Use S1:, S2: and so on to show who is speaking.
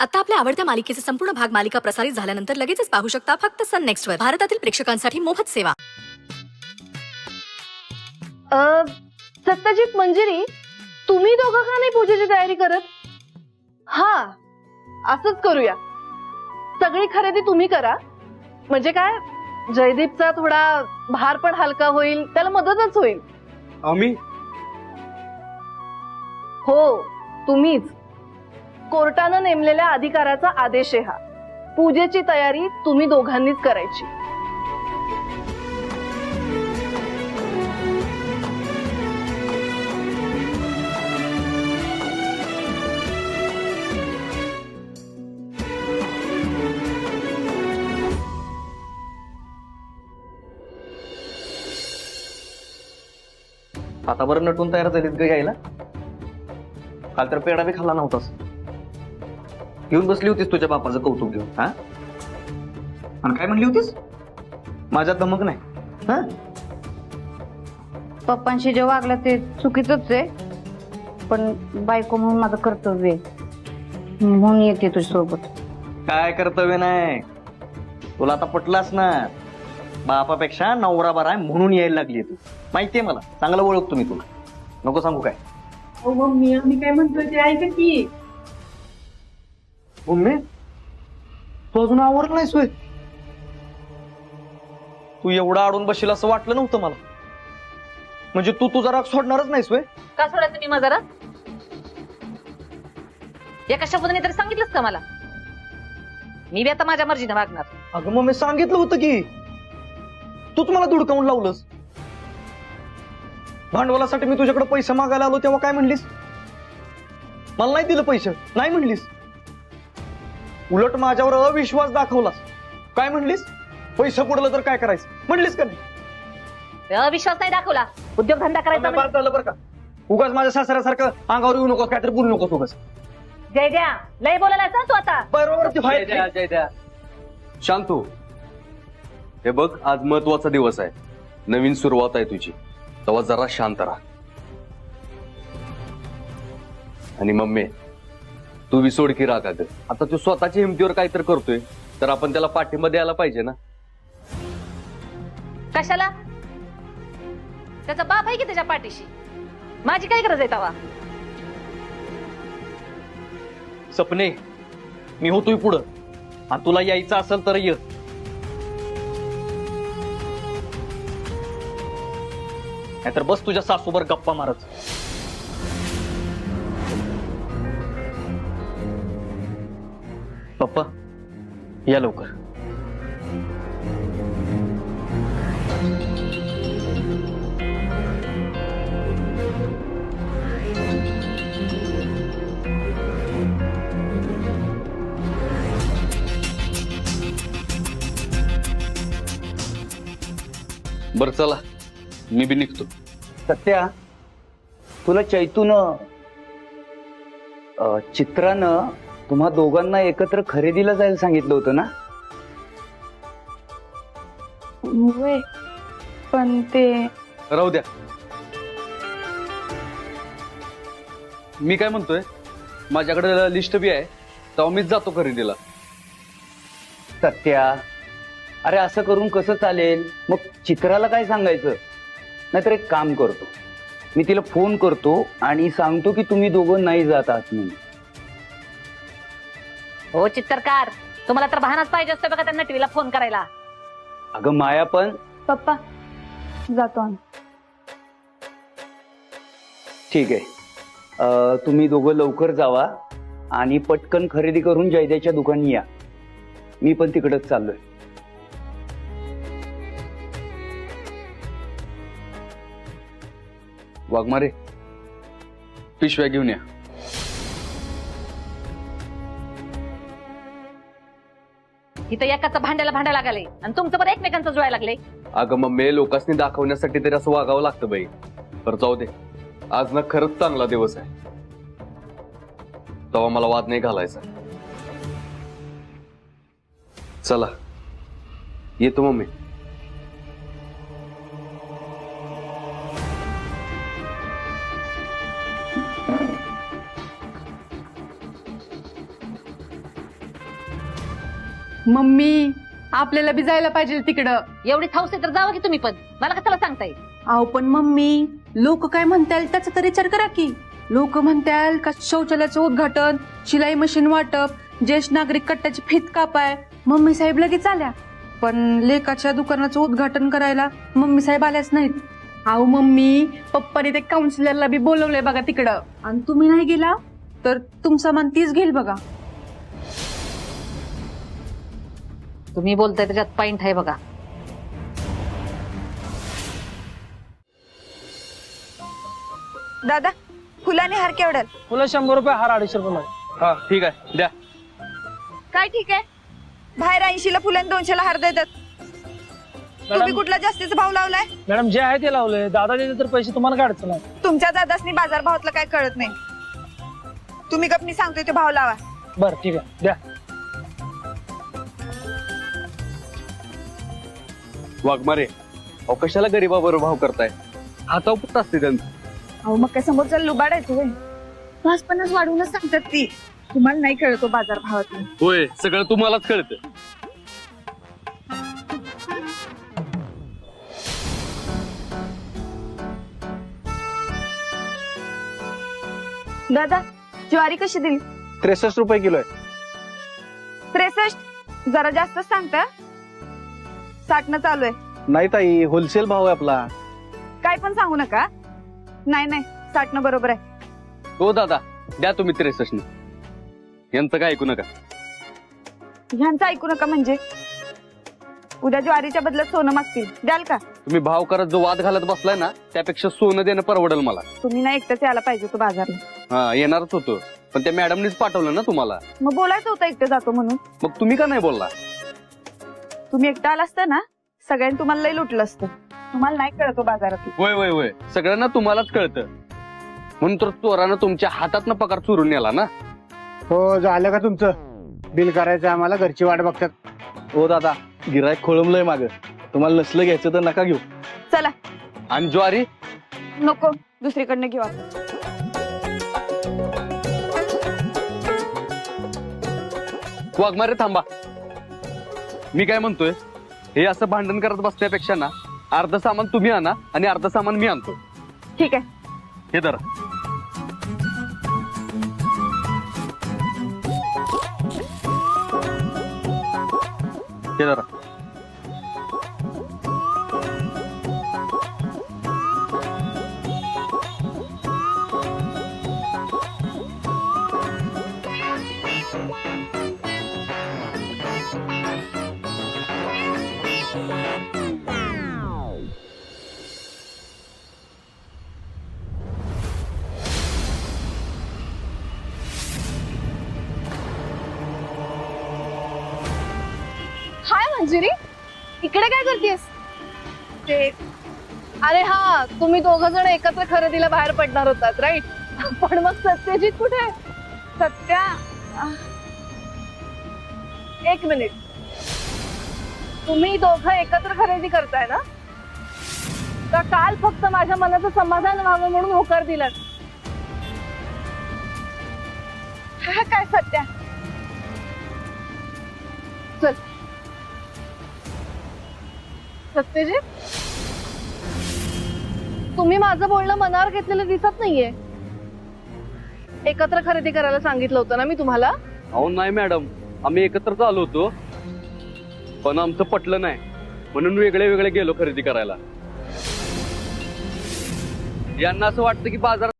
S1: आता आपल्या आवडत्या मालिकेचे संपूर्ण भाग मालिका प्रसारित झाल्यानंतर लगेचच पाहू शकता फक्त सन नेक्स्ट वर. भारतातील प्रेक्षकांसाठी मोफत सेवा.
S2: सत्यजित, मंजिरी, तुम्ही दोघं का नाही पूजेची तयारी करत? हा, असंच करूया. सगळी खरेदी तुम्ही करा, म्हणजे काय जयदीपचा थोडा भार पण हलका होईल, त्याला मदतच होईल.
S3: आम्ही
S2: हो, तुम्हीच. कोर्टानं नेमलेल्या अधिकाराचा आदेश आहे हा. पूजेची तयारी तुम्ही दोघांनीच करायची.
S3: आता बरं नटून तयार झालीत ग यायला. काल तर पेढा बी खाल्ला नव्हतास. येऊन बसली होतीस तुझ्या बापाचं कौतुक घेऊन. हा, आणि काय म्हणली होतीस? माझ्यात धमक नाही. हा,
S4: पप्पांशी जे वागलं ते चुकीचंच आहे, पण बायको म्हणून माझं कर्तव्य आहे म्हणून येते तुझ्यासोबत.
S3: काय कर्तव्य नाही तुला आता पटलास ना. बापापेक्षा नवरा बरा आहे म्हणून यायला लागली तू. माहितीये मला, चांगलं ओळखतो मी तुला. नको सांगू काय.
S2: मम्मी, आम्ही काय म्हणतोय ते ऐका की.
S3: मम्मी, तू अजून आवरलं नाहीस होय? तू एवढा अडून बसशील असं वाटलं नव्हतं मला. म्हणजे तू तुझा राग सोडणारच नाहीस होय?
S5: का सोडायचं मी माझा राग? एका शब्दाने तरी सांगितलंच का मला? मी बी आता माझ्या मर्जीने वागणार.
S3: अगं मग मी सांगितलं होतं की तूच मला धुडकावून लावलंस. भांडवलासाठी मी तुझ्याकडे पैसे मागायला आलो तेव्हा काय म्हणलीस? मला नाही दिलं पैसे, नाही म्हणलीस. उलट माझ्यावर अविश्वास दाखवलास. काय म्हणलीस? पैसे बुडलं तर काय करायचं म्हणलीस का नाही?
S5: अविश्वास नाही दाखवला, उद्योगधंदा करायचा.
S3: बरं झालं बरं का. उगाच माझ्या सासऱ्यासारखं अंगावर येऊ नकोस, काहीतरी बोलू नकोस उगाच.
S5: जय द्या, लय बोलायला तू आता.
S3: बरोबर.
S6: शांतू, हे बघ, आज महत्वाचा दिवस आहे. नवीन सुरुवात आहे तुझी, तेव्हा जरा शांत राहा. आणि मम्मी, तू विसोड की राग. अगं आता तू स्वतःच्या हिमतीवर काहीतरी करतोय तर आपण त्याला पाठिंबा द्यायला पाहिजे ना.
S5: कशाला? त्याचा बाप आहे की त्याच्या पाठीशी. माझी काय गरज आहे तवा?
S3: सपने, मी होतोय पुढं. आणि तुला यायचं असेल तर ये. नाहीतर बस तुझ्या सासूवर गप्पा मारत. पप्पा, या लवकर.
S6: बरं चला, मी बी निघतो.
S7: सत्या, तुला चैतून चित्रानं तुम्हा दोघांना एकत्र खरेदीला जायला सांगितलं होतं ना?
S4: होय, पण ते
S6: राहू द्या. मी काय म्हणतोय, माझ्याकडे लिस्ट बी आहे, तेव्हा मीच जातो खरेदीला.
S7: सत्या, अरे असं करून कसं चालेल? मग चित्राला काय सांगायचं? नाहीतर एक काम करतो, मी तिला फोन करतो आणि सांगतो की तुम्ही दोघं नाही जात आहात म्हणून.
S5: हो चित्रकार, तुम्हाला तर बहानाच पाहिजे असतं बघा त्यांना टीव्हीला फोन करायला.
S7: अगं माया, पण
S4: पप्पा जातो आम्ही.
S7: ठीक आहे, तुम्ही दोघं लवकर जावा आणि पटकन खरेदी करून जयदेच्या दुकानी या. मी पण तिकडच चाललोय.
S6: वाघमारे, पिशव्या घेऊन या.
S5: इथं एकाचं भांड्याला लागले आणि तुमचं पण एकमेकांचं जुळायला लागले.
S6: अगं मम्मी, लोकांनी दाखवण्यासाठी तरी असं वागावं लागतं बाई. तर जाऊ दे, आज ना खरंच चांगला दिवस आहे, तेव्हा मला वाद नाही घालायचा. चला, येतो मम्मी.
S2: मम्मी आपल्याला बी जायला पाहिजे तिकडं.
S5: एवढी थाऊस आहे तर जावं की तुम्ही पण, मला कशाला सांगताय?
S2: अहो पण मम्मी लोक काय म्हणताल त्याचा तर विचार करा की. लोक म्हणताल का शौचालयाचं उद्घाटन, शिलाई मशीन वाटप, ज्येष्ठ नागरिक कट्ट्याची फीत कापाय. मम्मी साहेब लगेच आल्या, पण लेकाच्या दुकानाचं उद्घाटन करायला मम्मी साहेब आल्याच नाहीत. अहो मम्मी पप्पाने ते काउन्सिलरला बी बोलवलंय बघा तिकडं, आणि तुम्ही नाही गेला तर तुमचा मन तीच घेईल बघा.
S5: तुम्ही बोलताय त्याच्यात पॉइंट आहे बघा.
S8: दादा फुलाने हार केवढ्यात?
S9: फुलं 100 रुपये, हार 250 रुपये.
S6: हा ठीक आहे द्या.
S8: काय ठीक आहे, बाहेर 80 ला फुलाने 200 ला हार देतात. तुम्ही
S9: मॅडम
S8: कुठला जास्तीचा भाव लावलाय?
S9: मॅडम जे आहे ते लावलंय, दादा देते तर पैसे तुम्हाला काढतो ना.
S8: तुमच्या दादासनी बाजार भावातलं काय कळत नाही. तुम्ही गपनी सांगतोय ते भाव लावा.
S9: बरं ठीक आहे द्या.
S6: वाघमारे अहो कशाला गरीबाबरोबर भाव करताय? हातावर पुट असते त्यांचं.
S8: अहो मग काय समोरच्या लुबाडायचं होय? 50-50 वाढवूनच सांगतात ती. तुम्हाला नाही कळतो बाजार भावातलं.
S6: होय सगळं तुम्हालाच कळतं.
S8: दादा ज्वारी कशी दिली?
S3: 63 रुपये किलो आहे.
S8: 63? जरा जास्तच सांगता. 60 चालू आहे.
S3: नाही ताई, होलसेल भाव आहे आपला.
S8: काय पण सांगू नका. नाही नाही 60 बरोबर आहे.
S6: हो दादा द्या तुम्ही 63 ने. यांचं काय ऐकू नका.
S8: ह्यांचं ऐकू नका म्हणजे? उद्या ज्वारीच्या बदल्यात सोनं मागतील, द्याल का?
S6: तुम्ही भाव करत जो वाद घालत बसलाय ना त्यापेक्षा सोनं देणं परवडेल मला.
S8: तुम्ही ना एकटंच यायला पाहिजे होतं बाजारला.
S6: हा येणारच होतो, पण त्या मॅडमनीच पाठवलं ना तुम्हाला.
S8: मग बोलायचं होतं एकटं जातो म्हणून.
S6: मग तुम्ही का नाही बोलला?
S8: तुम्ही एकटं आला असतं ना सगळ्यांनी तुम्हाला लई लुटलं असतं. तुम्हाला नाही कळतो बाजारात.
S6: होय होय होय सगळ्यांना तुम्हालाच कळतं, म्हणून तर चोरानं तुमच्या हातातनं पगार चोरून नेला ना.
S10: हो झालं का तुमचं? बिल करायचं आम्हाला, घरची वाट बघतात.
S3: हो दादा गिरायक खोळंबलंय माग. तुम्हाला नसलं घ्यायचं तर नका घेऊ.
S8: चला.
S6: आणि ज्वारी
S8: नको, दुसरीकडनं घेऊ आपण.
S6: वाघमारे थांबा. मी काय म्हणतोय, हे असं भांडण करत बसण्यापेक्षा ना अर्ध सामान तुम्ही आणा आणि अर्ध सामान मी आणतो.
S8: ठीक आहे.
S6: हे धरा. हे धरा.
S2: हाय मंजिरी, इकडे काय करतेस? ते अरे हा, तुम्ही दोघ जण एकत्र खरेदीला बाहेर पडणार होतात राईट? पण मग सत्यजित कुठे? सत्या, एक मिनिट. तुम्ही दोघं एकत्र खरेदी करताय ना? का काल फक्त माझ्या मनाचं समाधान व्हावं म्हणून होकार दिलात? हा काय सत्या, चल. सत्यजित, तुम्ही माझं बोलणं मनावर घेतलेलं दिसत नाहीये. एकत्र खरेदी करायला सांगितलं होतं ना मी तुम्हाला?
S6: अहो नाही मॅडम, आम्ही एकत्रच आलो होतो, पण आमचं पटलं नाही म्हणून वेगळे वेगळे गेलो खरेदी करायला. यांना असं वाटतं की बाजार